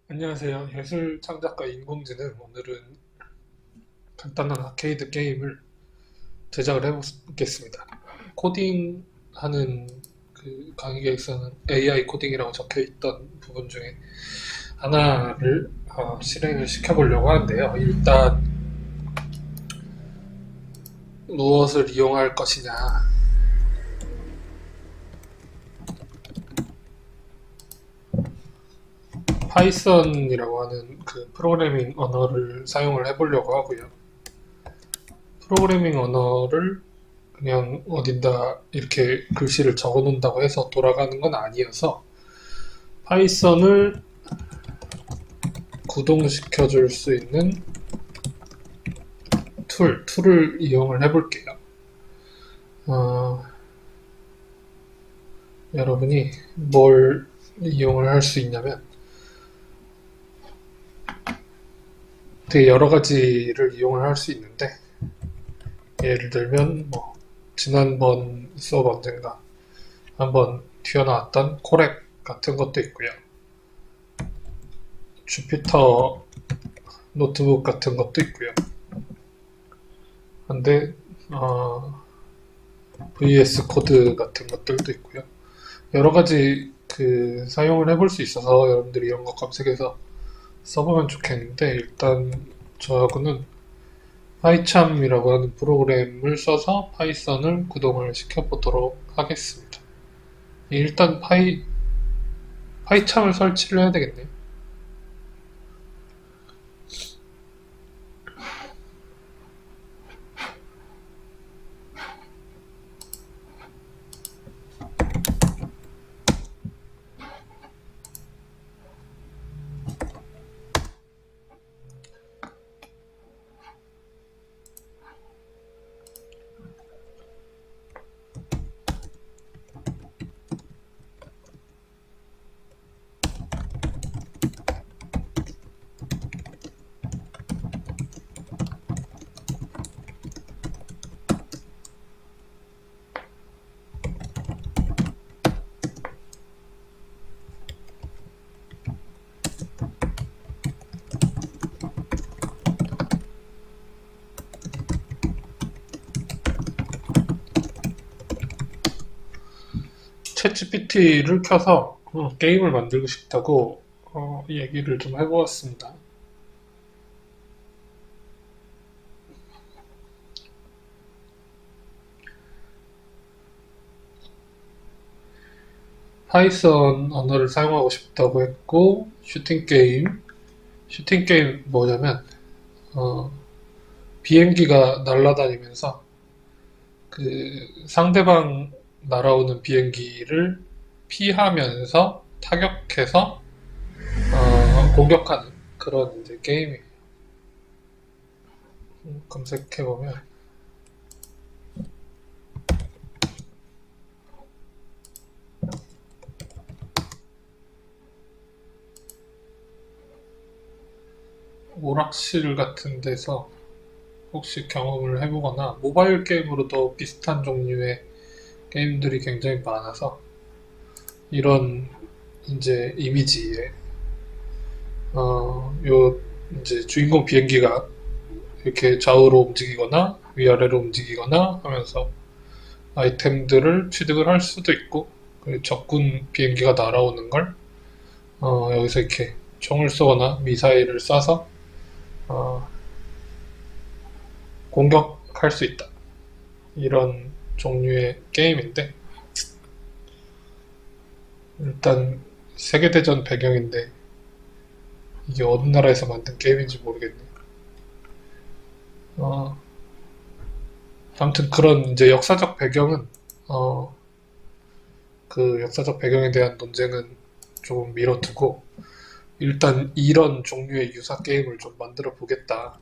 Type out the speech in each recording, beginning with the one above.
안녕하세요. 예술 창작가 인공지능. 오늘은 간단한 아케이드 게임을 제작을 해보겠습니다. 코딩하는 그 강의계획서는 AI 코딩이라고 적혀 있던 부분 중에 하나를 실행을 시켜보려고 하는데요. 일단 무엇을 이용할 것이냐. 파이썬이라고 하는 그 프로그래밍 언어를 사용을 해보려고 하고요. 프로그래밍 언어를 그냥 어딘다 이렇게 글씨를 적어 놓는다고 해서 돌아가는 건 아니어서 파이썬을 구동시켜 줄 수 있는 툴을 이용을 해 볼게요. 여러분이 뭘 이용을 할 수 있냐면 되게 여러 가지를 이용을 할 수 있는데, 예를 들면 뭐 지난번 수업 언젠가 한번 튀어나왔던 콜앱 같은 것도 있고요. 주피터 노트북 같은 것도 있고요. 근데 VS 코드 같은 것들도 있고요. 여러 가지 그 사용을 해볼 수 있어서 여러분들이 이런 거 검색해서 써보면 좋겠는데, 일단 저하고는 파이참이라고 하는 프로그램을 써서 파이썬을 구동을 시켜보도록 하겠습니다. 일단 파이참을 설치를 해야 되겠네요. 챗GPT를 켜서 게임을 만들고 싶다고 얘기를 좀 해보았습니다. 파이썬 언어를 사용하고 싶다고 했고, 슈팅 게임 뭐냐면 비행기가 날아다니면서 그 상대방 날아오는 비행기를 피하면서 타격해서 공격하는 그런 이제 게임이에요. 검색해보면 오락실 같은 데서 혹시 경험을 해보거나, 모바일 게임으로도 비슷한 종류의 게임들이 굉장히 많아서 이런 이제 이미지에 요 이제 주인공 비행기가 이렇게 좌우로 움직이거나 위아래로 움직이거나 하면서 아이템들을 취득을 할 수도 있고, 적군 비행기가 날아오는 걸 여기서 이렇게 총을 쏘거나 미사일을 쏴서 어, 공격할 수 있다. 이런 종류의 게임인데, 일단 세계대전 배경인데 이게 어느 나라에서 만든 게임인지 모르겠네요. 어, 아무튼 그런 이제 역사적 배경은 그 역사적 배경에 대한 논쟁은 조금 미뤄두고, 일단 이런 종류의 유사 게임을 좀 만들어 보겠다.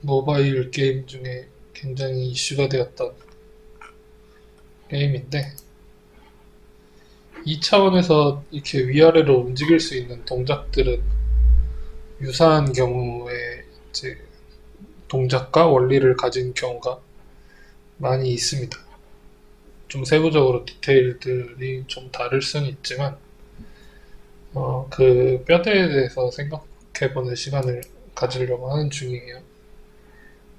모바일 게임 중에 굉장히 이슈가 되었던 게임인데, 이 차원에서 이렇게 위아래로 움직일 수 있는 동작들은 유사한 경우에 이제 동작과 원리를 가진 경우가 많이 있습니다. 좀 세부적으로 디테일들이 좀 다를 수는 있지만 그 뼈대에 대해서 생각해보는 시간을 가지려고 하는 중이에요.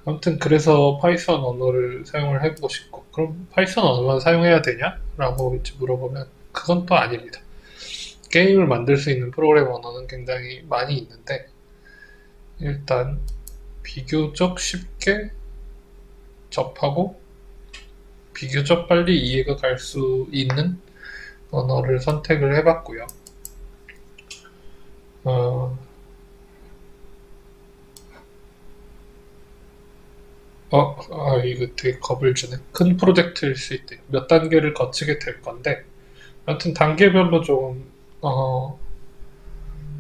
아무튼 그래서 파이썬 언어를 사용을 해보고 싶고, 그럼 파이썬 언어만 사용해야 되냐? 라고 이제 물어보면 그건 또 아닙니다. 게임을 만들 수 있는 프로그램 언어는 굉장히 많이 있는데, 일단 비교적 쉽게 접하고 비교적 빨리 이해가 갈 수 있는 언어를 선택을 해봤고요. 이거 되게 겁을 주네. 큰 프로젝트일 수 있대요. 몇 단계를 거치게 될 건데, 아무튼 단계별로 좀,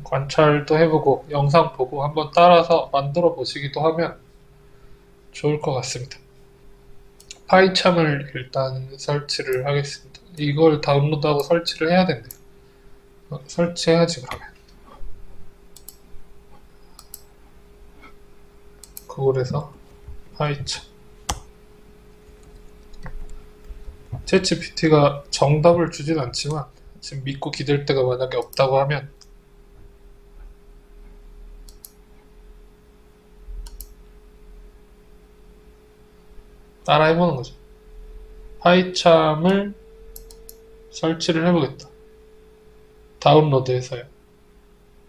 관찰도 해보고, 영상 보고 한번 따라서 만들어 보시기도 하면 좋을 것 같습니다. 파이참을 일단 설치를 하겠습니다. 이걸 다운로드하고 설치를 해야 된대요. 설치해야지, 그러면. 구글에서 파이참. 챗GPT가 정답을 주진 않지만 지금 믿고 기댈 데가 만약에 없다고 하면 따라 해보는 거죠. 파이참을 설치를 해보겠다. 다운로드해서요.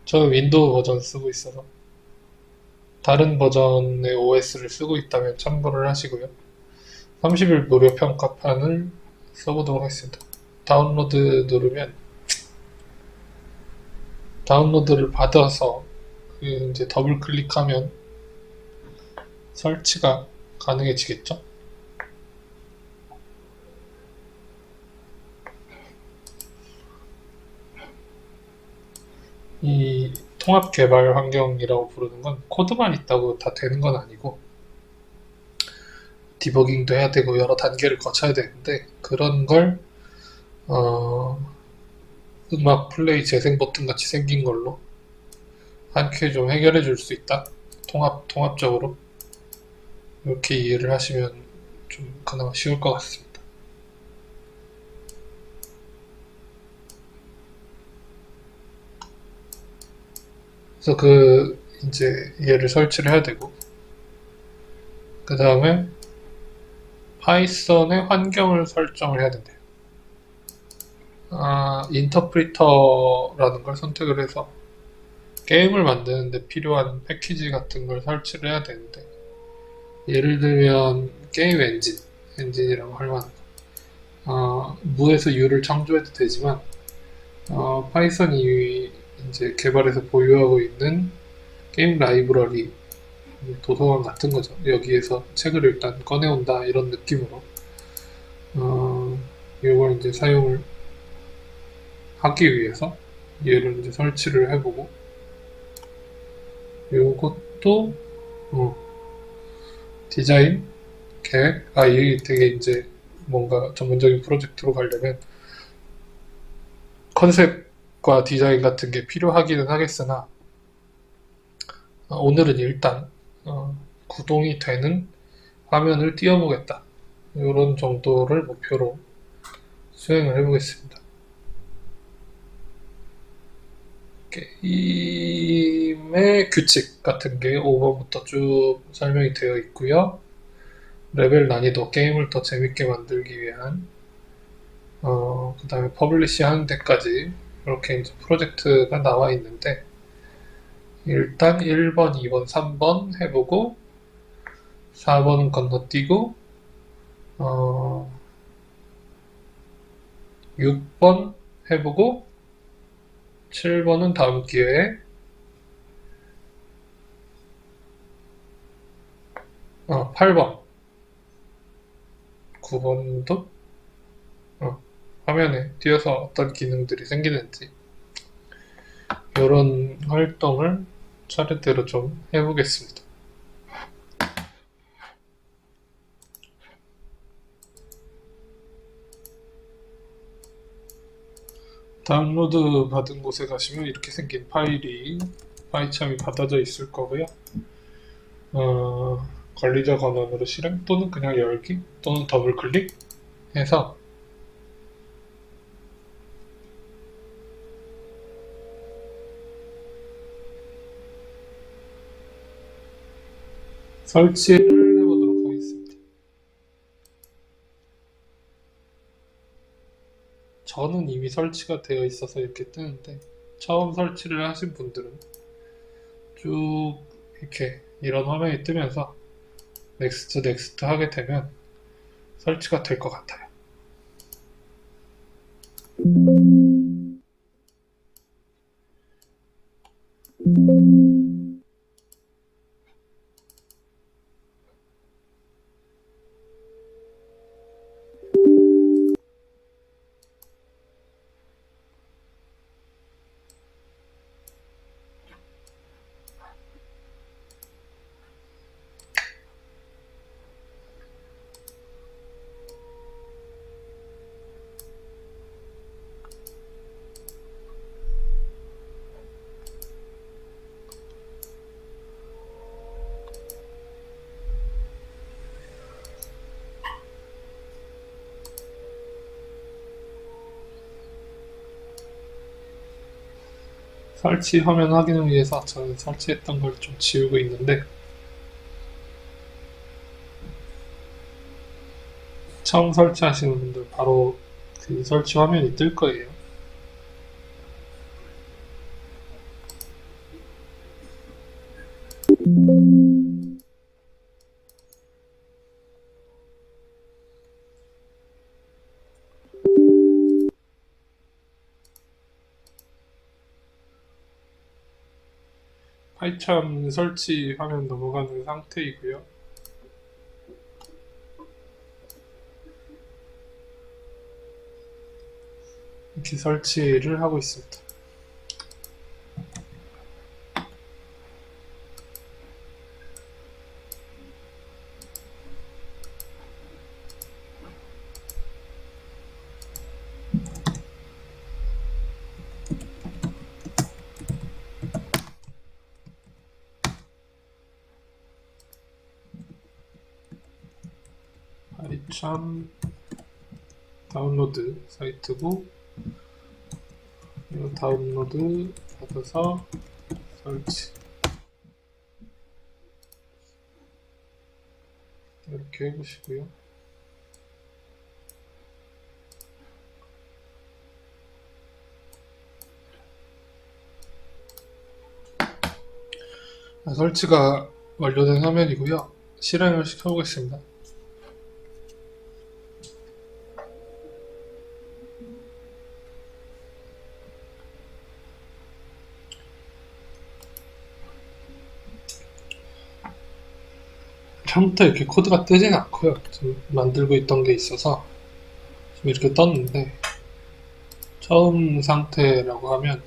저는 윈도우 버전 쓰고 있어서 다른 버전의 OS를 쓰고 있다면 참고를 하시고요. 30일 무료 평가판을 써보도록 하겠습니다. 다운로드 누르면 다운로드를 받아서 이제 더블 클릭하면 설치가 가능해지겠죠? 이 통합 개발 환경이라고 부르는 건 코드만 있다고 다 되는 건 아니고 디버깅도 해야 되고 여러 단계를 거쳐야 되는데 그런 걸 음악 플레이 재생 버튼 같이 생긴 걸로 한큐에 좀 해결해 줄 수 있다. 통합적으로 이렇게 이해를 하시면 좀 그나마 쉬울 것 같습니다. 그래서 이제 얘를 설치를 해야 되고 그 다음에 파이썬의 환경을 설정을 해야 된대요. 인터프리터라는 걸 선택을 해서 게임을 만드는데 필요한 패키지 같은 걸 설치를 해야 되는데 예를 들면 게임 엔진이라고 할 만한 무에서 U를 창조해도 되지만 파이썬이 이제 개발해서 보유하고 있는 게임 라이브러리 도서관 같은 거죠. 여기에서 책을 일단 꺼내온다 이런 느낌으로 이걸 이제 사용을 하기 위해서 얘를 이제 설치를 해보고 요것도 디자인 계획 이게 되게 이제 뭔가 전문적인 프로젝트로 가려면 컨셉과 디자인 같은 게 필요하기는 하겠으나 오늘은 일단 구동이 되는 화면을 띄워보겠다. 이런 정도를 목표로 수행을 해보겠습니다. 게임의 규칙 같은 게 5번부터 쭉 설명이 되어 있고요. 레벨 난이도, 게임을 더 재밌게 만들기 위한 그 다음에 퍼블리시 하는 데까지 이렇게 이제 프로젝트가 나와 있는데 일단 1번, 2번, 3번 해보고 4번은 건너뛰고 6번 해보고 7번은 다음 기회에 8번 9번도 화면에 띄어서 어떤 기능들이 생기는지 이런 활동을 차례대로 좀 해보겠습니다. 다운로드 받은 곳에 가시면 이렇게 생긴 파일이 파이참이 받아져 있을 거고요. 관리자 권한으로 실행 또는 그냥 열기 또는 더블 클릭해서 설치를 해보도록 하겠습니다. 저는 이미 설치가 되어 있어서 이렇게 뜨는데 처음 설치를 하신 분들은 쭉 이렇게 이런 화면이 뜨면서 넥스트 넥스트 하게 되면 설치가 될 것 같아요. 설치 화면 확인을 위해서 저는 설치했던 걸 좀 지우고 있는데 처음 설치하시는 분들 바로 그 설치 화면이 뜰 거예요. 파이참 설치 화면 넘어가는 상태이고요. 이렇게 설치를 하고 있습니다. 파이참 다운로드 사이트고 이 다운로드 받아서 설치 이렇게 해보시고요. 설치가 완료된 화면이고요. 실행을 시켜보겠습니다. 처음부터 이렇게 코드가 뜨진 않고요. 지금 만들고 있던 게 있어서 지금 이렇게 떴는데 처음 상태라고 하면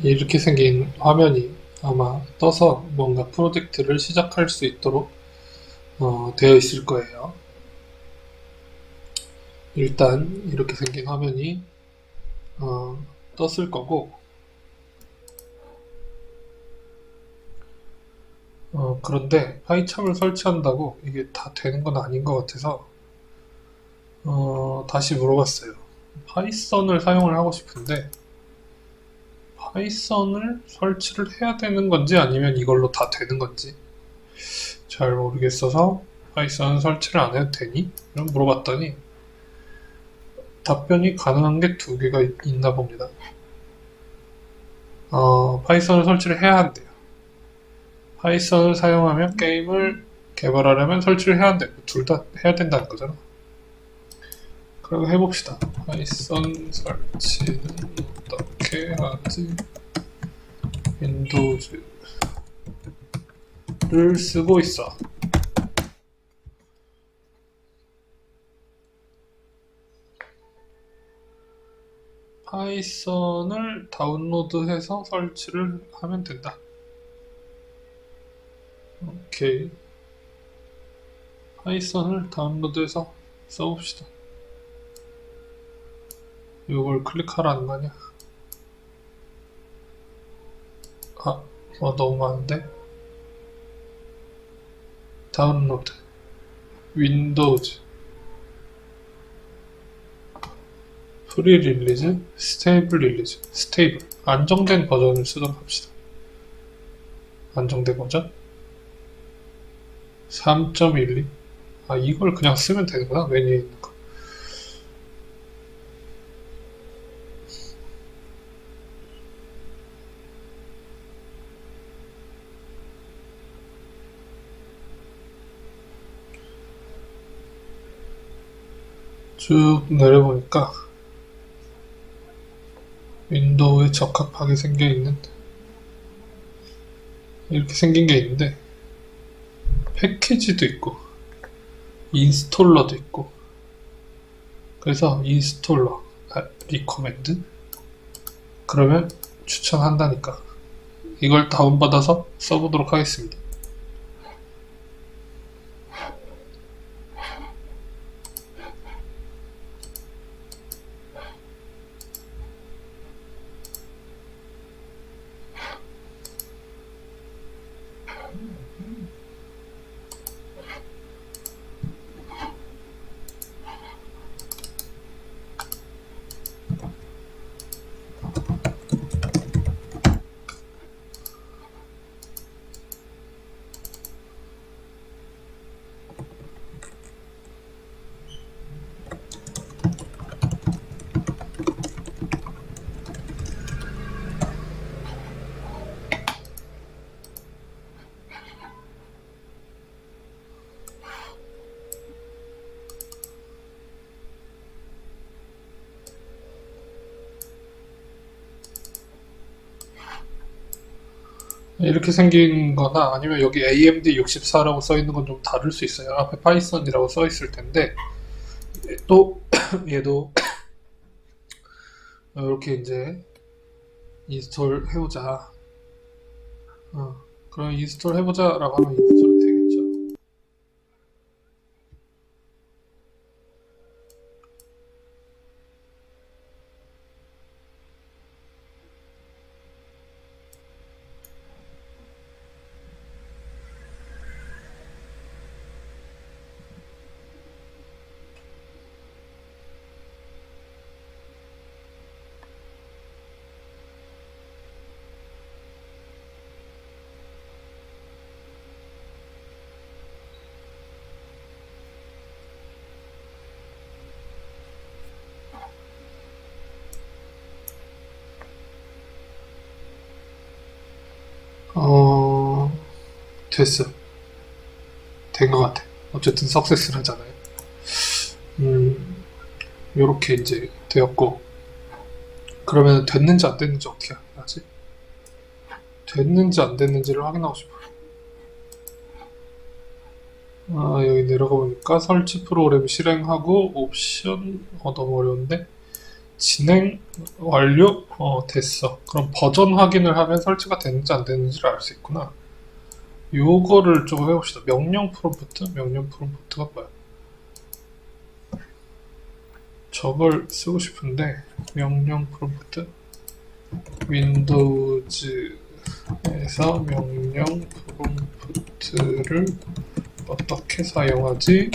이렇게 생긴 화면이 아마 떠서 뭔가 프로젝트를 시작할 수 있도록 되어 있을 거예요. 일단 이렇게 생긴 화면이 떴을 거고 그런데 파이참을 설치한다고 이게 다 되는 건 아닌 것 같아서 다시 물어봤어요. 파이썬을 사용을 하고 싶은데 파이썬을 설치를 해야 되는 건지 아니면 이걸로 다 되는 건지 잘 모르겠어서 파이썬 설치를 안 해도 되니? 이런 물어봤더니 답변이 가능한 게 두 개가 있나 봅니다. 파이썬을 설치를 해야 한대요. 파이썬을 사용하면 게임을 개발하려면 설치를 해야 한대요. 둘 다 해야 된다는 거잖아. 그럼 해봅시다. 파이썬 설치는 어떻게 하지? 윈도우즈를 쓰고 있어. 파이썬을 다운로드해서 설치를 하면 된다. 오케이. 파이썬을 다운로드해서 써봅시다. 이걸 클릭하라는 거 아니야? 너무 많은데? 다운로드, 윈도우즈, 프리 릴리즈, 스테이블 릴리즈, 스테이블, 안정된 버전을 쓰도록 합시다. 안정된 버전 3.12. 이걸 그냥 쓰면 되는구나. 메뉴에 있는 거. 쭉 내려보니까 윈도우에 적합하게 생겨있는 이렇게 생긴 게 있는데, 패키지도 있고 인스톨러도 있고, 그래서 인스톨러 리커멘드 그러면 추천한다니까 이걸 다운받아서 써보도록 하겠습니다. 이렇게 생긴 거나 아니면 여기 AMD 64라고 써 있는 건 좀 다를 수 있어요. 앞에 파이썬이라고 써 있을 텐데, 얘도 이렇게 이제 인스톨 해보자. 그럼 인스톨 해보자 라고 하면 인스톨이 되겠죠. 됐어. 된 것 같아. 어쨌든 석세스를 하잖아요. 요렇게 이제 되었고, 그러면 됐는지 안 됐는지 어떻게 하지? 됐는지 안 됐는지를 확인하고 싶어요. 여기 내려가 보니까 설치 프로그램 실행하고 옵션 너무 어려운데 진행 완료. 됐어. 그럼 버전 확인을 하면 설치가 됐는지 안 됐는지를 알 수 있구나. 요거를 좀 해봅시다. 명령 프롬프트가 뭐야? 저걸 쓰고 싶은데, 명령 프롬프트 윈도우즈에서 명령 프롬프트를 어떻게 사용하지?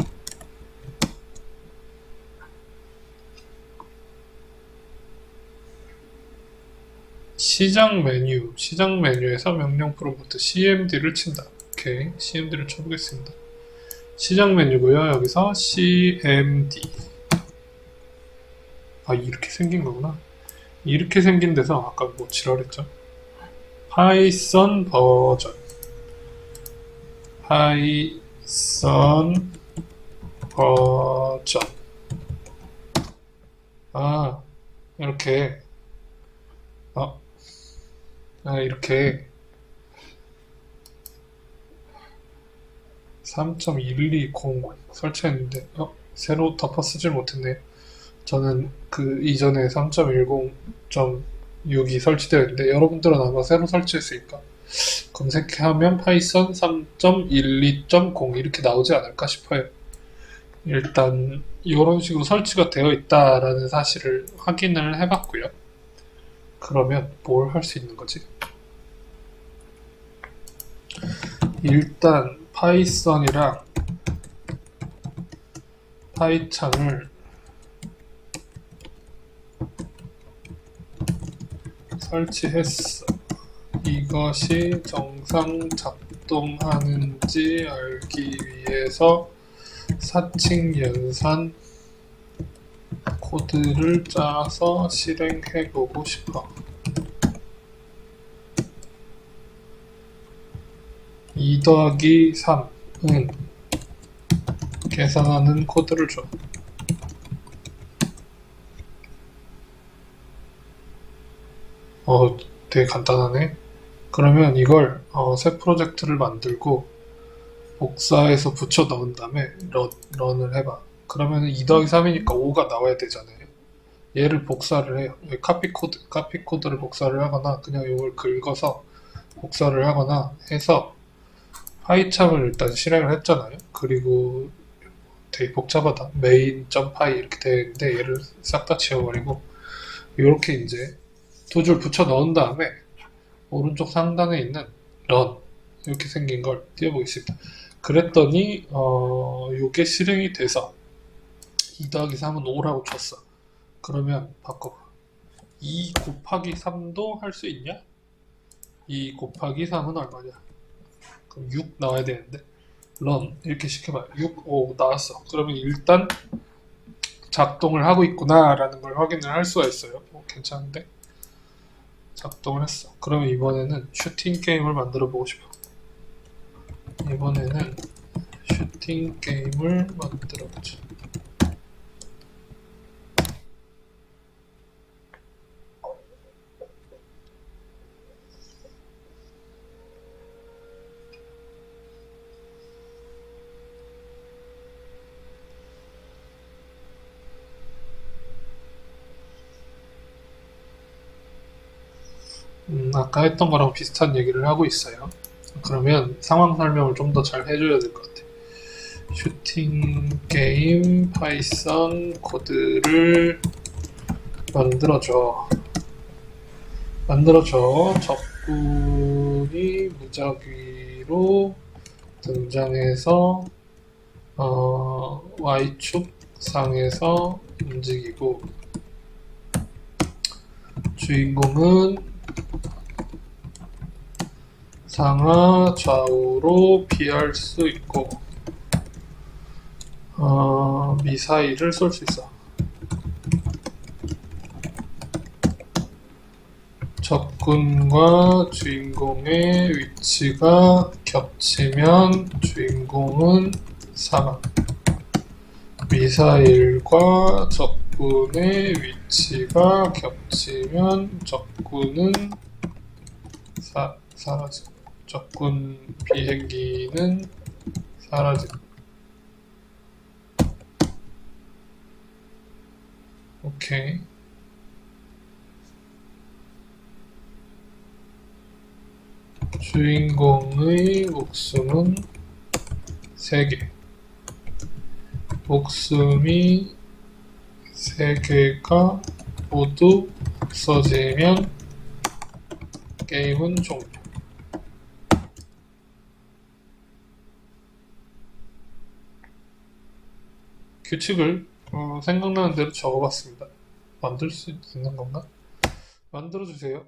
시장 메뉴에서 명령 프롬프트 cmd를 친다. 오케이, cmd를 쳐보겠습니다. 시장 메뉴고요. 여기서 cmd. 이렇게 생긴 거구나. 이렇게 생긴 데서 아까 뭐 지랄했죠? 파이썬 버전, 이렇게 이렇게 3.1200 설치했는데 새로 덮어 쓰질 못했네요. 저는 그 이전에 3.10.6이 설치되어 있는데 여러분들은 아마 새로 설치했으니까 검색하면 파이썬 3.12.0 이렇게 나오지 않을까 싶어요. 일단 이런 식으로 설치가 되어 있다라는 사실을 확인을 해봤고요. 그러면 뭘 할 수 있는 거지? 일단 파이썬이랑 파이창을 설치했어. 이것이 정상 작동하는지 알기 위해서 사칙 연산 코드를 짜서 실행해보고 싶어. 2 더하기 3은 계산하는 코드를 줘. 되게 간단하네. 그러면 이걸 새 프로젝트를 만들고 복사해서 붙여 넣은 다음에 런을 해봐. 그러면 2 더하기 3이니까 5가 나와야 되잖아요. 얘를 복사를 해요. 카피 코드를 복사를 하거나 그냥 이걸 긁어서 복사를 하거나 해서 파이참을 일단 실행을 했잖아요. 그리고 되게 복잡하다. main.py 이렇게 되어 있는데 얘를 싹 다 지워버리고 이렇게 이제 두 줄 붙여 넣은 다음에 오른쪽 상단에 있는 run 이렇게 생긴 걸 띄워보겠습니다. 그랬더니 요게 실행이 돼서 2 더하기 3은 5라고 쳤어. 그러면 바꿔봐. 2 곱하기 3도 할 수 있냐? 2 곱하기 3은 얼마냐? 그럼 6 나와야 되는데 run 이렇게 시켜봐요. 6, 5 나왔어. 그러면 일단 작동을 하고 있구나 라는 걸 확인을 할 수가 있어요. 괜찮은데? 작동을 했어. 그러면 이번에는 슈팅 게임을 만들어 보고 싶어. 이번에는 슈팅 게임을 만들어 보자. 아까 했던 거랑 비슷한 얘기를 하고 있어요. 그러면 상황 설명을 좀 더 잘 해줘야 될 것 같아. 슈팅 게임 파이썬 코드를 만들어줘. 적군이 무작위로 등장해서 Y축 상에서 움직이고 주인공은 상하 좌우로 피할 수 있고 미사일을 쏠 수 있어. 적군과 주인공의 위치가 겹치면 주인공은 사망. 미사일과 적군의 위치가 겹치면 적군은 사라짐. 적군 비행기는 사라짐. 오케이. 주인공의 목숨은 3개. 목숨이 3개가 모두 없어지면 게임은 종료. 규칙을 생각나는 대로 적어봤습니다. 만들 수 있는 건가? 만들어주세요.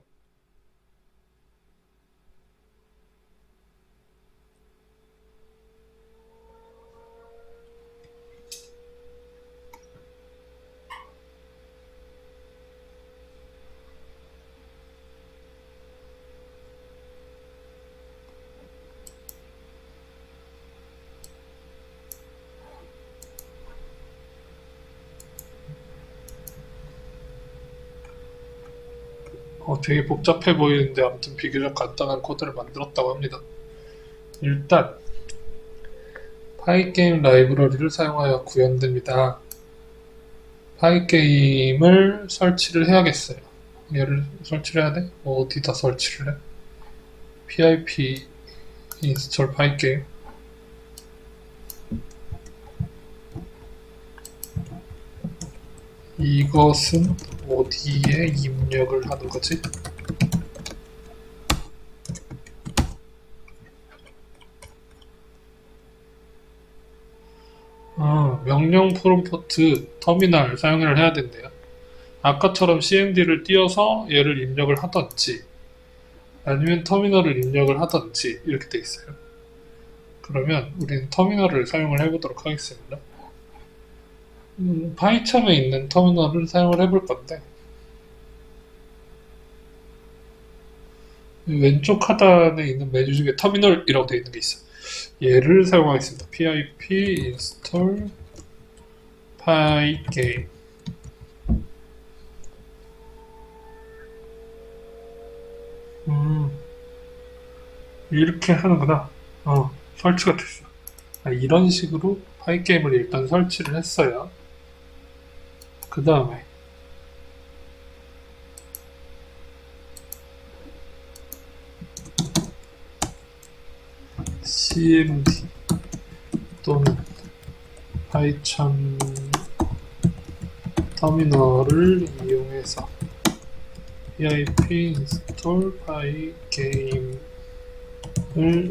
되게 복잡해 보이는데 아무튼 비교적 간단한 코드를 만들었다고 합니다. 일단 파이게임 라이브러리를 사용하여 구현됩니다. 파이게임을 설치를 해야겠어요. 얘를 설치를 해야 돼? 어디다 설치를 해? pip install 파이게임 이것은 어디에 입력을 하는 거지? 명령 프롬프트 터미널 사용을 해야 된대요. 아까처럼 cmd를 띄워서 얘를 입력을 하던지 아니면 터미널을 입력을 하던지 이렇게 돼 있어요. 그러면 우리는 터미널을 사용을 해보도록 하겠습니다. 파이썬에 있는 터미널을 사용을 해볼 건데 왼쪽 하단에 있는 메뉴 중에 터미널이라고 되어 있는 게 있어요. 얘를 사용하겠습니다. pip install pygame 이렇게 하는구나. 설치가 됐어. 이런 식으로 파이게임을 일단 설치를 했어요. 그 다음에 cmd 또는 파이썬 터미널을 이용해서 pip install pygame을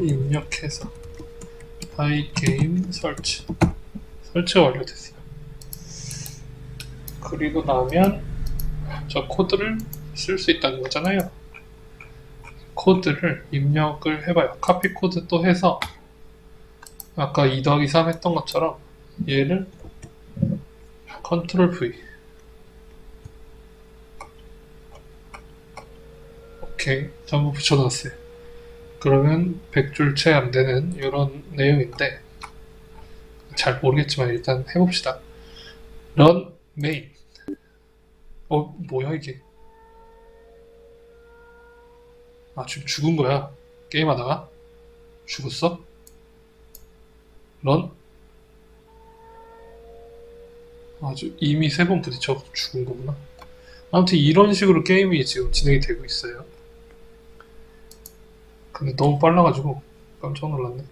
입력해서 pygame 설치가 완료됐어요. 그리고 나면 저 코드를 쓸 수 있다는 거잖아요. 코드를 입력을 해봐요. 카피 코드 또 해서 아까 2 더하기 3 했던 것처럼 얘를 컨트롤 V 오케이 전부 붙여놨어요. 그러면 100줄 채 안되는 이런 내용인데 잘 모르겠지만 일단 해봅시다. run main 뭐야 이게? 지금 죽은 거야. 게임하다가 죽었어? 런? 이미 3번 부딪혀 죽은 거구나. 아무튼 이런 식으로 게임이 지금 진행이 되고 있어요. 근데 너무 빨라가지고 깜짝 놀랐네.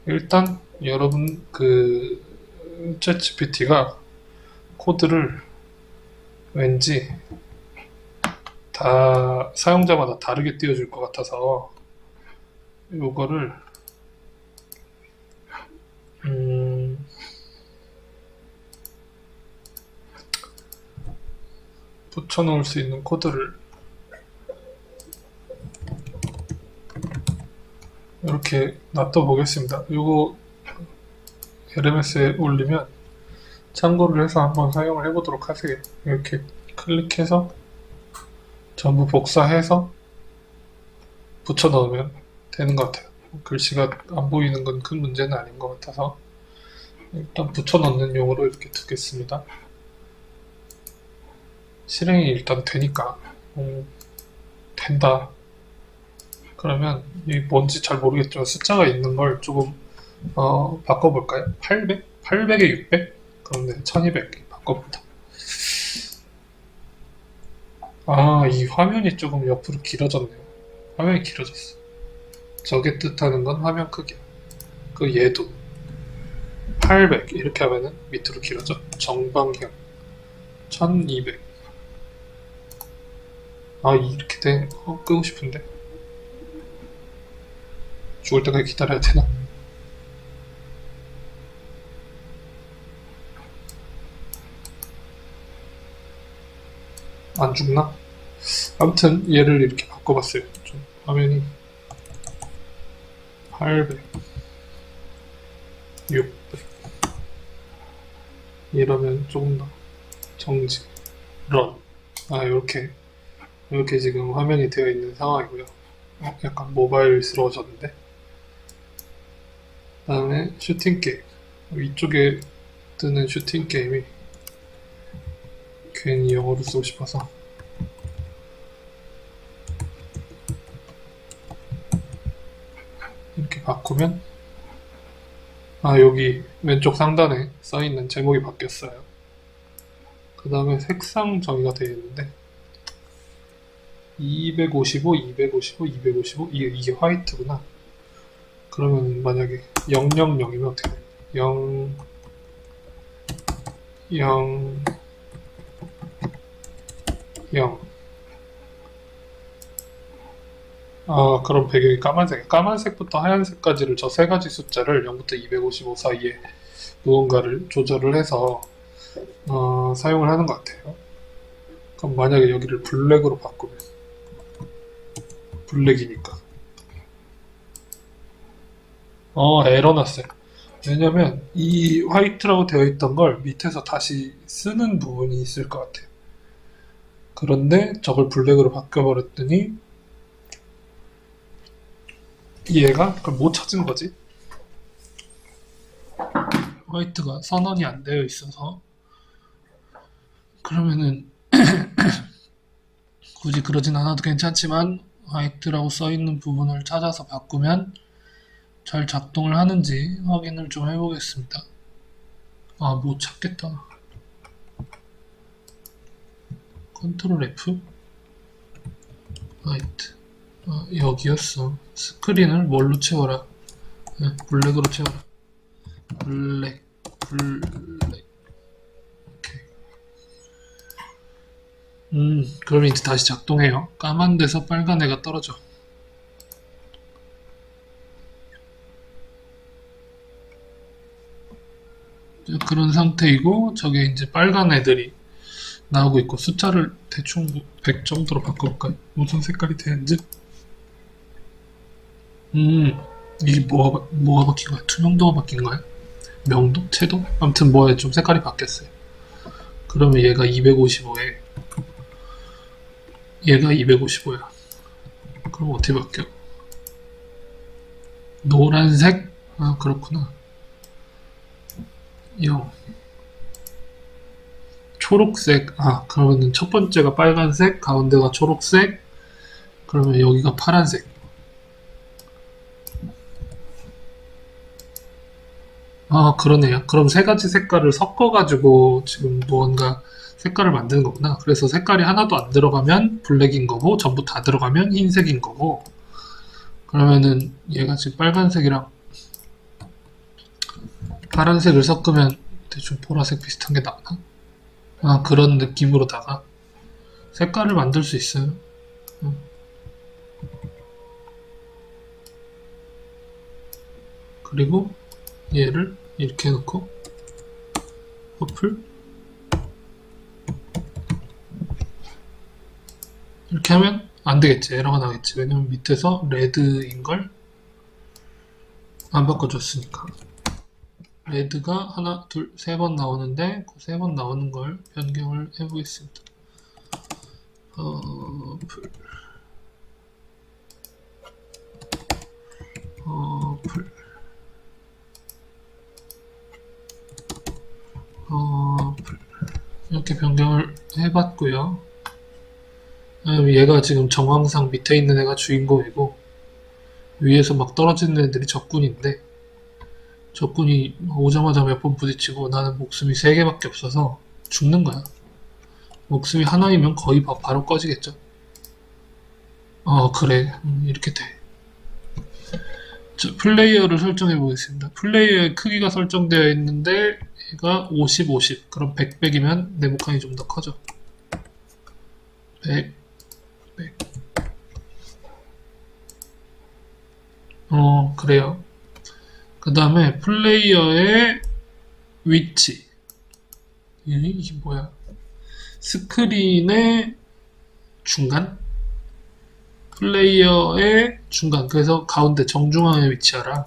일단 여러분 챗GPT가 코드를 왠지 다 사용자마다 다르게 띄워줄 것 같아서 요거를 붙여놓을 수 있는 코드를 이렇게 놔둬 보겠습니다. 요거 LMS에 올리면 참고를 해서 한번 사용을 해보도록 하세요. 이렇게 클릭해서 전부 복사해서 붙여 넣으면 되는 것 같아요. 글씨가 안 보이는 건 큰 문제는 아닌 것 같아서 일단 붙여 넣는 용으로 이렇게 두겠습니다. 실행이 일단 되니까 된다. 그러면 이게 뭔지 잘 모르겠지만 숫자가 있는 걸 조금 바꿔볼까요? 800? 800에 600? 그런데 1200 바꿔본다. 이 화면이 조금 옆으로 길어졌네요. 화면이 길어졌어. 저게 뜻하는 건 화면 크기야. 얘도 800 이렇게 하면은 밑으로 길어져. 정방향 1200. 이렇게 돼. 끄고 싶은데 죽을 때까지 기다려야 되나? 안 죽나? 아무튼 얘를 이렇게 바꿔봤어요. 좀 화면이 800 600 이러면 조금 더 정지 런 이렇게 지금 화면이 되어 있는 상황이고요. 약간 모바일스러워졌는데. 그 다음에 슈팅게임 위쪽에 뜨는 슈팅게임이 괜히 영어로 쓰고 싶어서 이렇게 바꾸면 여기 왼쪽 상단에 써있는 제목이 바뀌었어요. 그 다음에 색상 정의가 되어 있는데 255, 255, 255 이게 화이트구나. 그러면 만약에 000이면 어떻게 돼? 0, 0, 0. 아, 그럼 배경이 까만색. 까만색부터 하얀색까지를 저 세 가지 숫자를 0부터 255 사이에 무언가를 조절을 해서 사용을 하는 것 같아요. 그럼 만약에 여기를 블랙으로 바꾸면 블랙이니까 에러 났어요. 왜냐면 이 화이트라고 되어 있던 걸 밑에서 다시 쓰는 부분이 있을 것 같아요. 그런데 저걸 블랙으로 바꿔버렸더니 얘가 그걸 못 찾은 거지. 화이트가 선언이 안 되어 있어서. 그러면은 굳이 그러진 않아도 괜찮지만 화이트라고 써있는 부분을 찾아서 바꾸면 잘 작동을 하는지 확인을 좀 해보겠습니다. 아, 못 찾겠다. 컨트롤 F? 화이트. 여기였어. 스크린을 뭘로 채워라? 네, 블랙으로 채워라. 블랙. 오케이. 그럼 이제 다시 작동해요. 까만 데서 빨간 애가 떨어져. 그런 상태이고, 저게 이제 빨간 애들이 나오고 있고, 숫자를 대충 100 정도로 바꿔볼까요? 무슨 색깔이 되는지? 이게 뭐가 바뀐 거야? 투명도가 바뀐 거야? 명도? 채도? 아무튼 뭐에 좀 색깔이 바뀌었어요. 그러면 얘가 255에 얘가 255야. 그럼 어떻게 바뀌어? 노란색? 아, 그렇구나. 0. 초록색. 아, 그러면 첫 번째가 빨간색, 가운데가 초록색, 그러면 여기가 파란색. 아, 그러네요. 그럼 세 가지 색깔을 섞어가지고 지금 무언가 색깔을 만드는 거구나. 그래서 색깔이 하나도 안 들어가면 블랙인 거고, 전부 다 들어가면 흰색인 거고, 그러면은 얘가 지금 빨간색이랑 파란색을 섞으면 대충 보라색 비슷한 게 나오나? 아, 그런 느낌으로다가 색깔을 만들 수 있어요. 그리고 얘를 이렇게 해놓고 퍼플 이렇게 하면 안 되겠지. 에러가 나겠지. 왜냐면 밑에서 레드인걸 안 바꿔줬으니까. 레드가 하나, 둘, 세 번 나오는데 그 세 번 나오는 걸 변경을 해보겠습니다. 풀, 풀, 풀. 이렇게 변경을 해봤고요. 얘가 지금 정황상 밑에 있는 애가 주인공이고 위에서 막 떨어지는 애들이 적군인데 적군이 오자마자 몇 번 부딪히고 나는 목숨이 3개밖에 없어서 죽는 거야. 목숨이 하나이면 거의 바로 꺼지겠죠. 그래. 이렇게 돼. 자, 플레이어를 설정해 보겠습니다. 플레이어의 크기가 설정되어 있는데 얘가 50, 50. 그럼 100, 100이면 네모칸이 좀 더 커져. 100, 100. 그래요. 그 다음에 플레이어의 위치. 이게 뭐야? 스크린의 중간? 플레이어의 중간. 그래서 가운데 정중앙에 위치하라.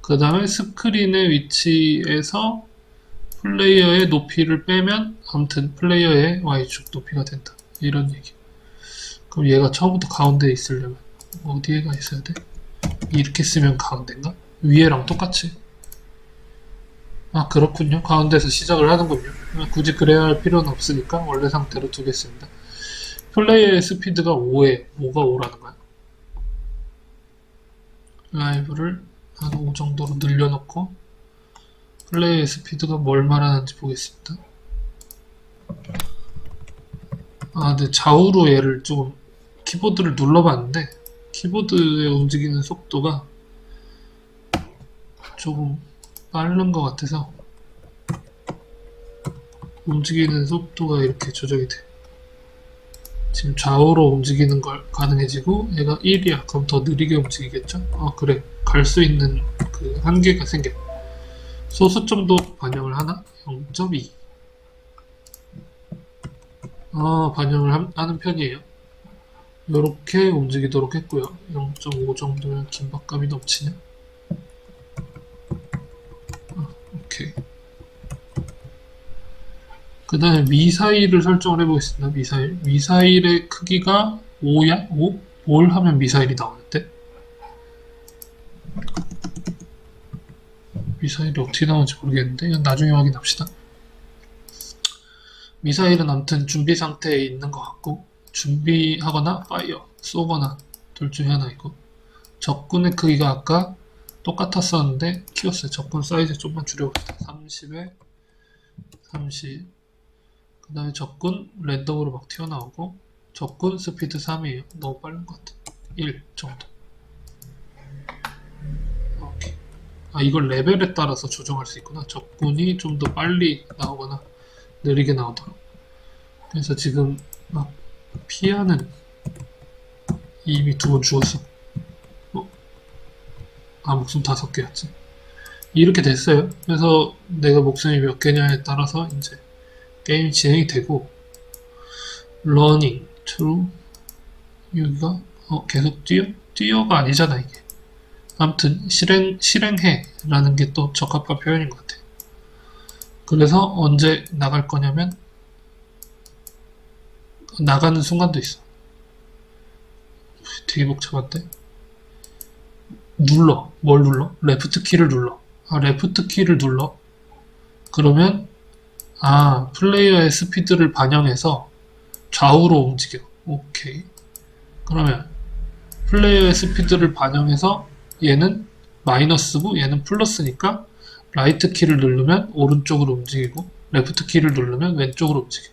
그 다음에 스크린의 위치에서 플레이어의 높이를 빼면 아무튼 플레이어의 Y축 높이가 된다. 이런 얘기. 그럼 얘가 처음부터 가운데에 있으려면 어디에 가 있어야 돼? 이렇게 쓰면 가운데인가? 위에랑 똑같이. 아, 그렇군요. 가운데서 시작을 하는군요. 굳이 그래야 할 필요는 없으니까 원래 상태로 두겠습니다. 플레이의 스피드가 5에 5가 5라는 거야. 라이브를 한 5 정도로 늘려놓고 플레이의 스피드가 뭘 말하는지 보겠습니다. 근데 좌우로 얘를 조금 키보드를 눌러봤는데 키보드의 움직이는 속도가 조금 빠른 것 같아서 움직이는 속도가 이렇게 조정이 돼. 지금 좌우로 움직이는 걸 가능해지고 얘가 1이야. 그럼 더 느리게 움직이겠죠? 그래. 갈 수 있는 그 한계가 생겨. 소수점도 반영을 하나? 0.2. 반영을 하는 편이에요. 이렇게 움직이도록 했고요. 0.5 정도면 긴박감이 넘치냐? 오케이. 그 다음에 미사일을 설정을 해보겠습니다. 미사일의 크기가 5야? 5? 뭘 하면 미사일이 나오는데? 미사일이 어떻게 나오는지 모르겠는데 이건 나중에 확인합시다. 미사일은 아무튼 준비 상태에 있는 것 같고 준비하거나 파이어, 쏘거나 둘 중에 하나 있고 적군의 크기가 아까 똑같았었는데 키웠어요. 적군 사이즈 좀만 줄여봅시다. 30에 30. 그 다음에 적군 랜덤으로 막 튀어나오고 적군 스피드 3이에요. 너무 빠른 것 같아. 1 정도. 오케이. 이걸 레벨에 따라서 조정할 수 있구나. 적군이 좀 더 빨리 나오거나 느리게 나오도록. 그래서 지금 막 피하는 이미 2번 죽었어. 목숨 5개였지. 이렇게 됐어요. 그래서 내가 목숨이 몇 개냐에 따라서 이제 게임이 진행이 되고 running through 여기가 계속 뛰어가 아니잖아 이게. 아무튼 실행해 라는 게 또 적합한 표현인 것 같아. 그래서 언제 나갈 거냐면 나가는 순간도 있어. 되게 복잡한데? 뭘 눌러? 레프트 키를 눌러. 레프트 키를 눌러. 그러면 플레이어의 스피드를 반영해서 좌우로 움직여. 오케이. 그러면 플레이어의 스피드를 반영해서 얘는 마이너스고 얘는 플러스니까 라이트 키를 누르면 오른쪽으로 움직이고 레프트 키를 누르면 왼쪽으로 움직여.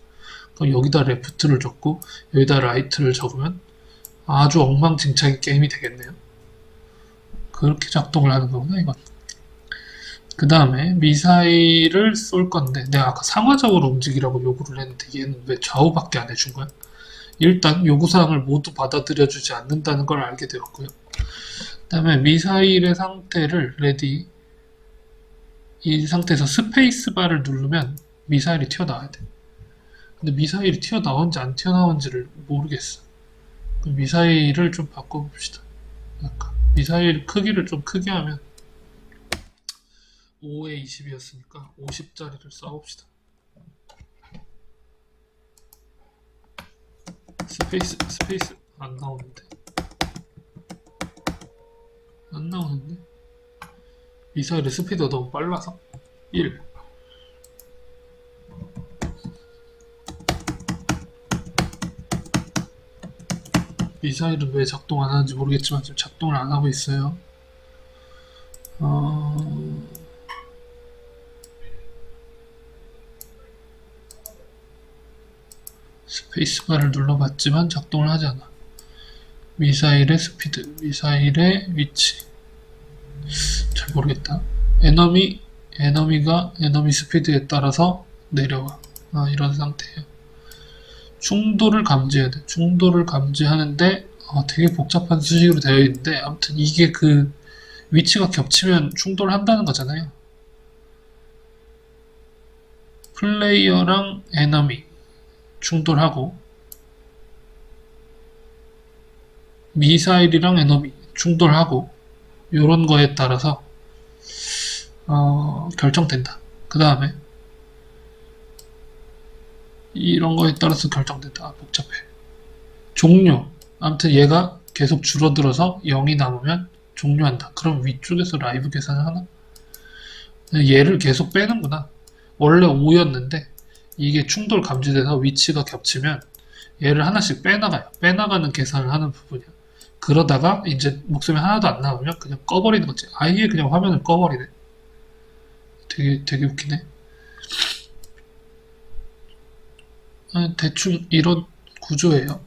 그럼 여기다 레프트를 적고 여기다 라이트를 적으면 아주 엉망진창인 게임이 되겠네요. 그렇게 작동을 하는 거구나 이건. 그 다음에 미사일을 쏠 건데 내가 아까 상하적으로 움직이라고 요구를 했는데 얘는 왜 좌우밖에 안 해준 거야? 일단 요구사항을 모두 받아들여주지 않는다는 걸 알게 되었고요. 그 다음에 미사일의 상태를 레디 이 상태에서 스페이스바를 누르면 미사일이 튀어나와야 돼. 근데 미사일이 튀어나온지 안 튀어나온지를 모르겠어. 그럼 미사일을 좀 바꿔봅시다. 약간 미사일 크기를 좀 크게 하면 5에 20이었으니까 50짜리를 쏴봅시다. 스페이스 안 나오는데 미사일의 스피드가 너무 빨라서 1. 미사일은 왜 작동 안 하는지 모르겠지만 지금 작동을 안 하고 있어요. 스페이스바를 눌러봤지만 작동을 하지 않아. 미사일의 스피드, 미사일의 위치 잘 모르겠다. 에너미가 에너미 스피드에 따라서 내려와. 이런 상태예요. 충돌을 감지해야 돼. 충돌을 감지하는데 되게 복잡한 수식으로 되어 있는데 아무튼 이게 그 위치가 겹치면 충돌한다는 거잖아요. 플레이어랑 에너미 충돌하고 미사일이랑 에너미 충돌하고 요런 거에 따라서 결정된다. 그 다음에 이런 거에 따라서 결정된다. 복잡해. 종료. 아무튼 얘가 계속 줄어들어서 0이 남으면 종료한다. 그럼 위쪽에서 라이브 계산을 하나? 얘를 계속 빼는구나. 원래 5였는데 이게 충돌 감지돼서 위치가 겹치면 얘를 하나씩 빼나가요. 빼나가는 계산을 하는 부분이야. 그러다가 이제 목숨이 하나도 안 나오면 그냥 꺼버리는 거지. 아예 그냥 화면을 꺼버리네. 되게 웃기네. 대충 이런 구조예요.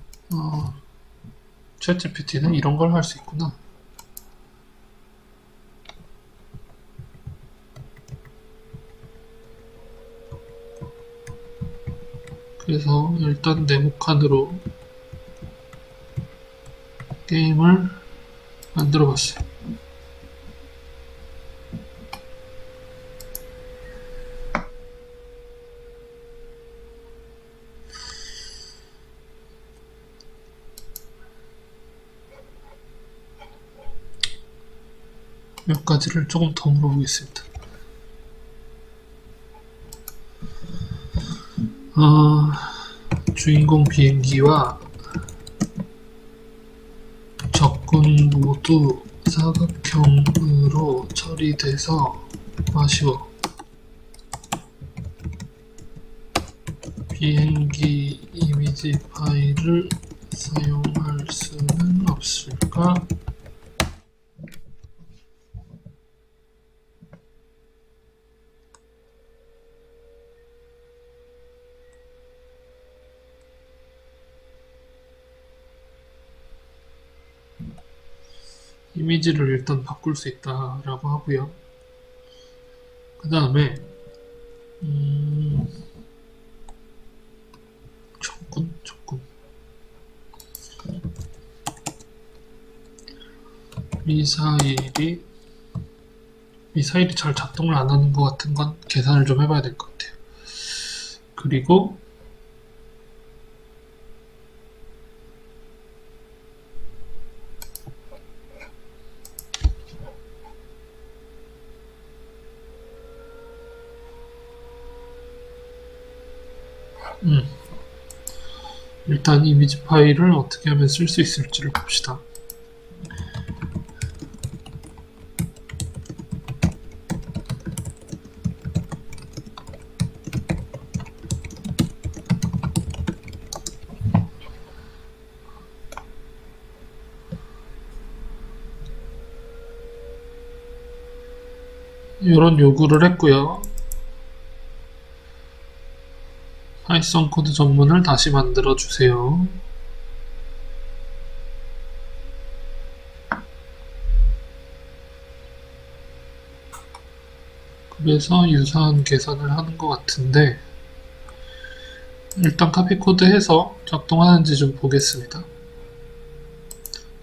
챗GPT는 이런 걸 할 수 있구나. 그래서 일단 네모칸으로 게임을 만들어 봤어요. 몇 가지를 조금 더 물어보겠습니다. 주인공 비행기와 적군 모두 사각형으로 처리돼서 아쉬워. 비행기 이미지 파일을 사용할 수는 없을까? 이미지를 일단 바꿀 수 있다라고 하고요. 그 다음에 적군 미사일이 잘 작동을 안 하는 것 같은 건 계산을 좀 해봐야 될 것 같아요. 그리고 일단 이미지 파일을 어떻게 하면 쓸 수 있을지를 봅시다. 이런 요구를 했고요. 파이썬 코드 전문을 다시 만들어 주세요. 그래서 유사한 계산을 하는 것 같은데 일단 카피 코드 해서 작동하는지 좀 보겠습니다.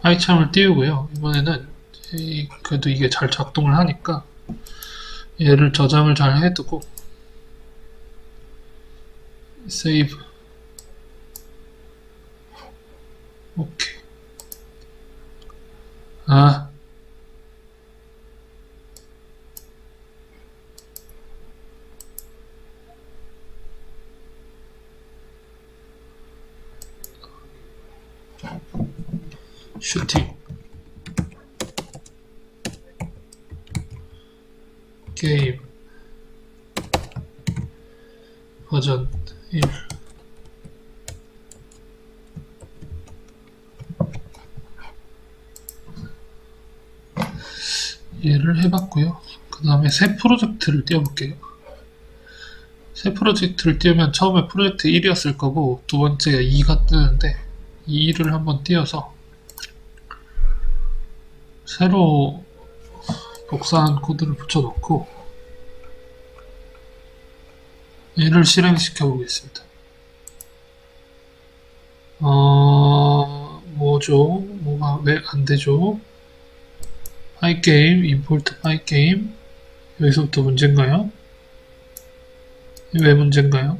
파이참을 띄우고요. 이번에는 그래도 이게 잘 작동을 하니까 얘를 저장을 잘 해두고 세이브. 오케이. 슈팅 게임 버전 1. 얘를 해봤고요. 그 다음에 새 프로젝트를 띄워볼게요. 새 프로젝트를 띄우면 처음에 프로젝트 1이었을 거고 두 번째가 2가 뜨는데 2를 한번 띄워서 새로 복사한 코드를 붙여놓고 얘를 실행시켜 보겠습니다. 뭐죠? 뭐가 왜 안되죠? 파이게임, 임포트 파이게임. 여기서부터 문제인가요? 왜 문제인가요?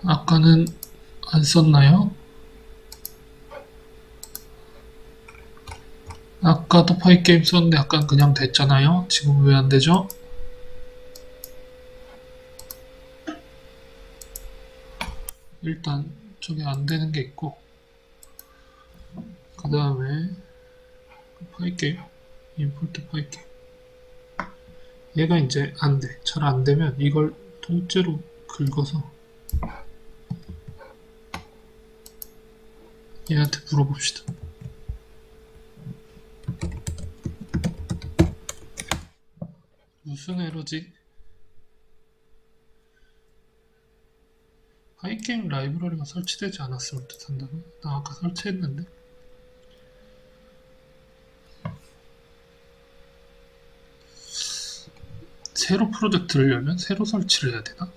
아까는 안 썼나요? 아까도 파이게임 썼는데 아까는 그냥 됐잖아요? 지금 왜 안 되죠? 일단 저게 안 되는 게 있고 그 다음에 파이게임, 임포트 파이게임 얘가 이제 안 돼. 잘 안 되면 이걸 통째로 긁어서 얘한테 물어봅시다. 무슨 에러지? 파이게임 라이브러리가 설치되지 않았음을 뜻한다고? 나 아까 설치했는데? 새로 프로젝트를 열면 새로 설치를 해야 되나?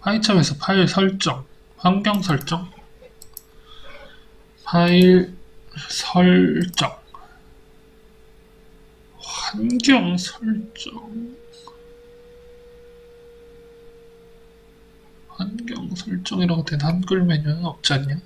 파이참에서 파일 설정, 환경 설정, 파일 설정, 환경 설정, 환경 설정이라고 된 한글 메뉴는 없지 않냐?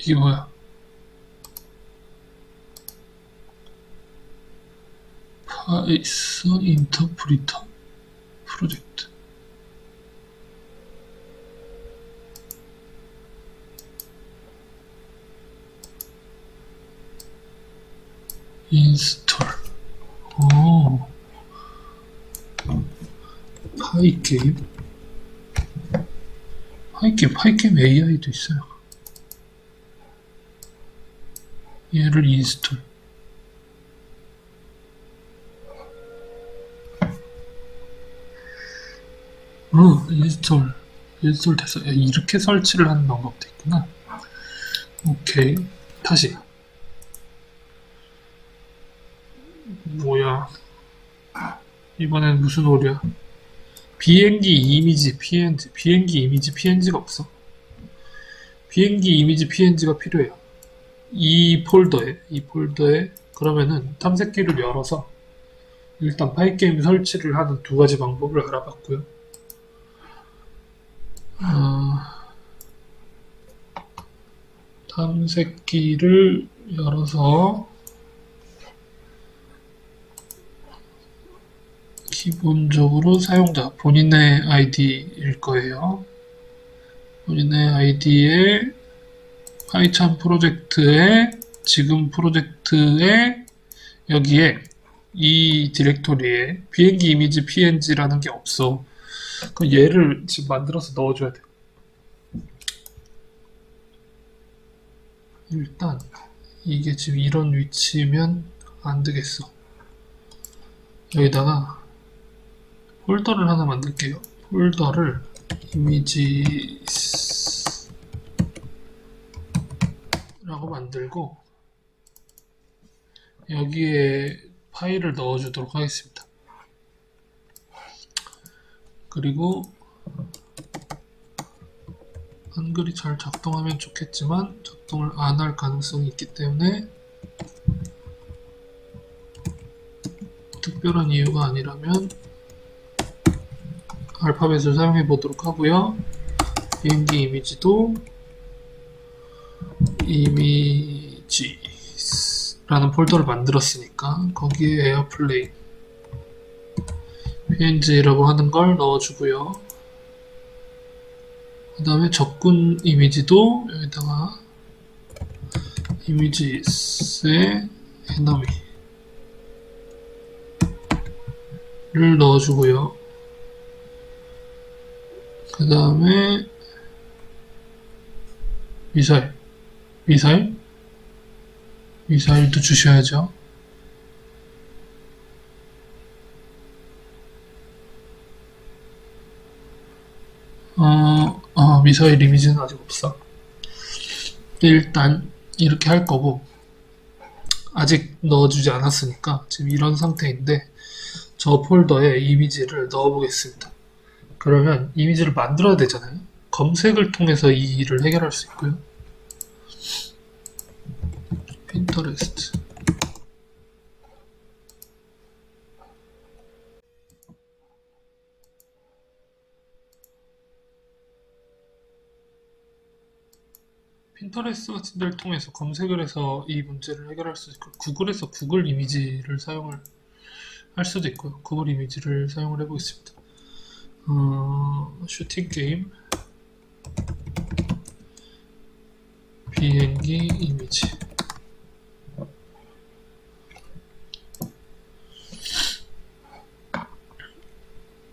이게 뭐야? 파이썬 인터프리터 프로젝트. 인스톨. 오. 파이게임. 파이게임 AI도 있어요. 얘를 인스톨. 인스톨 돼서 이렇게 설치를 하는 방법도 있구나. 오케이. 다시. 뭐야? 이번엔 무슨 오류야? 비행기 이미지 PNG. 비행기 이미지 PNG가 없어. 비행기 이미지 PNG가 필요해요. 이 폴더에 그러면은 탐색기를 열어서 일단 파이게임 설치를 하는 두 가지 방법을 알아봤고요. 탐색기를 열어서 기본적으로 사용자 본인의 아이디일 거예요. 본인의 아이디에 파이찬 프로젝트에 지금 프로젝트에 여기에 이 디렉토리에 비행기 이미지 png라는 게 없어. 그럼 얘를 지금 만들어서 넣어줘야 돼. 일단 이게 지금 이런 위치면 안 되겠어. 여기다가 폴더를 하나 만들게요. 폴더를 이미지 라고 만들고 여기에 파일을 넣어주도록 하겠습니다. 그리고 한글이 잘 작동하면 좋겠지만 작동을 안 할 가능성이 있기 때문에 특별한 이유가 아니라면 알파벳을 사용해 보도록 하고요. 비행기 이미지도 이미지라는 폴더를 만들었으니까 거기에 에어플레인 png라고 하는 걸 넣어주고요. 그 다음에 적군 이미지도 여기다가 이미지스의 에너미를 넣어주고요. 그 다음에 미사일도 주셔야죠. 미사일 이미지는 아직 없어. 일단 이렇게 할 거고 아직 넣어주지 않았으니까 지금 이런 상태인데 저 폴더에 이미지를 넣어 보겠습니다. 그러면 이미지를 만들어야 되잖아요. 검색을 통해서 이 일을 해결할 수 있고요. 핀터레스트 핀터레스트 같은 데를 통해서 검색을 해서 이 문제를 해결할 수 있고, 구글에서 구글 이미지를 사용을 할 수도 있고요. 구글 이미지를 사용을 해보겠습니다. 슈팅 게임, 비행기 이미지.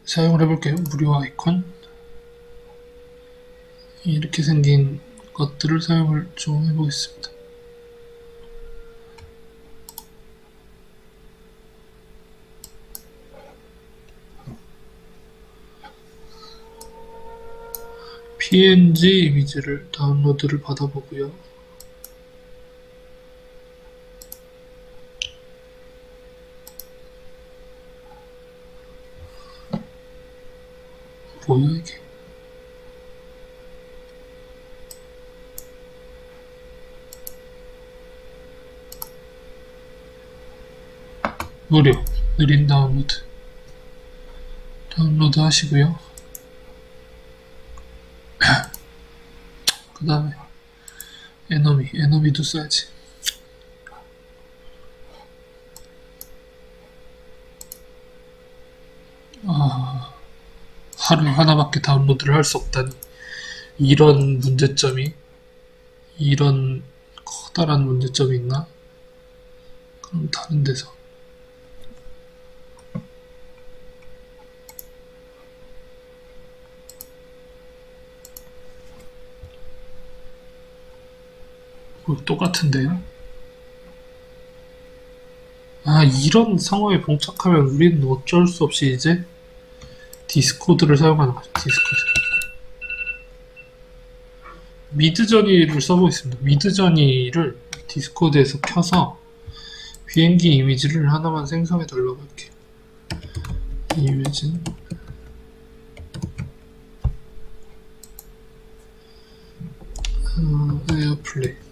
사용을 해볼게요. 무료 아이콘. 이렇게 생긴 것들을 사용을 좀 해보겠습니다. PNG 이미지를 다운로드를 받아보고요. 뭐야 이게? 무료 느린 다운로드 하시고요. 그 다음에 에너미도 써야지. 하루에 하나밖에 다운로드를 할 수 없다니. 이런 커다란 문제점이 있나? 그럼 다른 데서. 똑같은데요? 이런 상황에 봉착하면 우리는 어쩔 수 없이 이제 디스코드를 사용하는 거죠. 디스코드. 미드저니를 써보겠습니다. 미드저니를 디스코드에서 켜서 비행기 이미지를 하나만 생성해 달라고 할게요. 이미지 에어플레인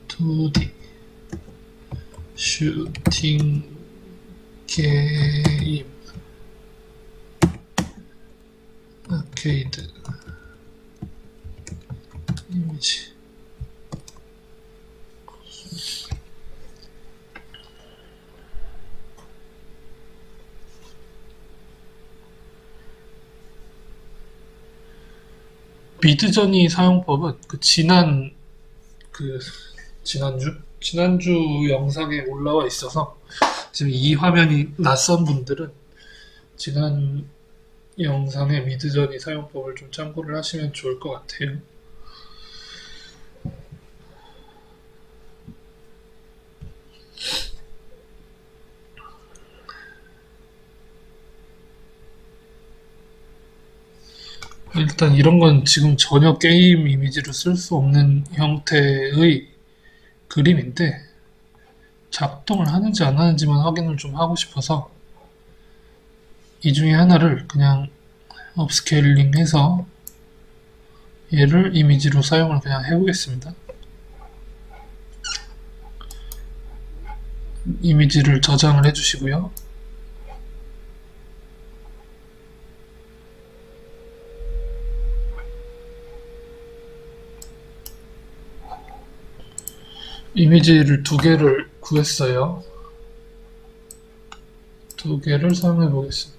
2D 슈팅 게임 아케이드 이미지. 미드저니 사용법은 지난주 영상에 올라와 있어서 지금 이 화면이 낯선 분들은 지난 영상의 미드저니 사용법을 좀 참고를 하시면 좋을 것 같아요. 일단 이런 건 지금 전혀 게임 이미지로 쓸 수 없는 형태의 그림인데 작동을 하는지 안 하는지만 확인을 좀 하고 싶어서 이 중에 하나를 그냥 업스케일링 해서 얘를 이미지로 사용을 그냥 해보겠습니다. 이미지를 저장을 해주시고요. 이미지를 2개를 구했어요. 2개를 사용해 보겠습니다.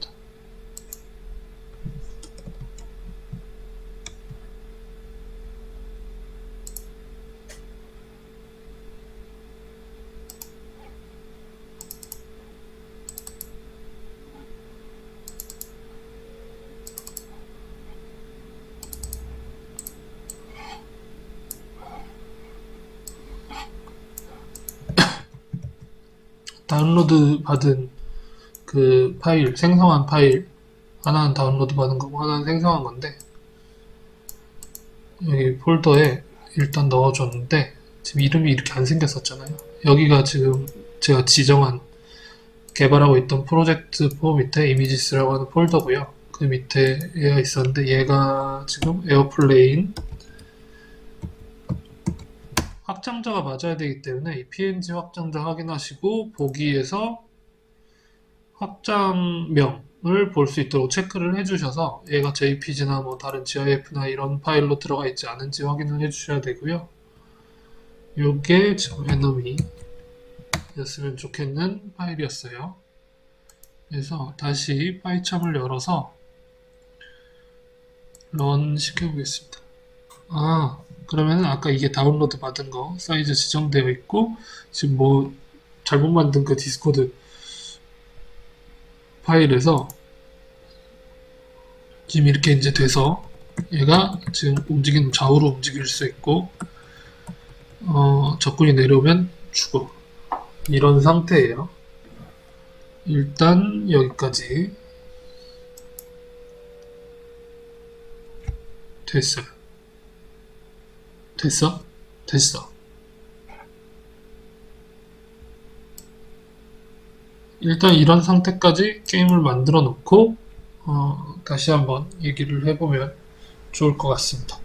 다운로드 받은 그 파일, 생성한 파일, 하나는 다운로드 받은 거고 하나는 생성한 건데 여기 폴더에 일단 넣어줬는데 지금 이름이 이렇게 안 생겼었잖아요. 여기가 지금 제가 지정한 개발하고 있던 프로젝트 4 밑에 이미지스라고 하는 폴더고요. 그 밑에 얘가 있었는데 얘가 지금 에어플레인 확장자가 맞아야 되기 때문에 이 png 확장자 확인하시고 보기에서 확장명을 볼 수 있도록 체크를 해주셔서 얘가 JPG나 뭐 다른 GIF나 이런 파일로 들어가 있지 않은지 확인을 해주셔야 되고요. 요게 enemy 였으면 좋겠는 파일이었어요. 그래서 다시 파이참을 열어서 런 시켜보겠습니다. 그러면 아까 이게 다운로드 받은 거 사이즈 지정되어 있고 지금 뭐 잘못 만든 그 디스코드 파일에서 지금 이렇게 이제 돼서 얘가 지금 움직이는 좌우로 움직일 수 있고 적군이 내려오면 죽어. 이런 상태예요. 일단 여기까지 됐어요. 됐어? 됐어. 일단 이런 상태까지 게임을 만들어 놓고 다시 한번 얘기를 해보면 좋을 것 같습니다.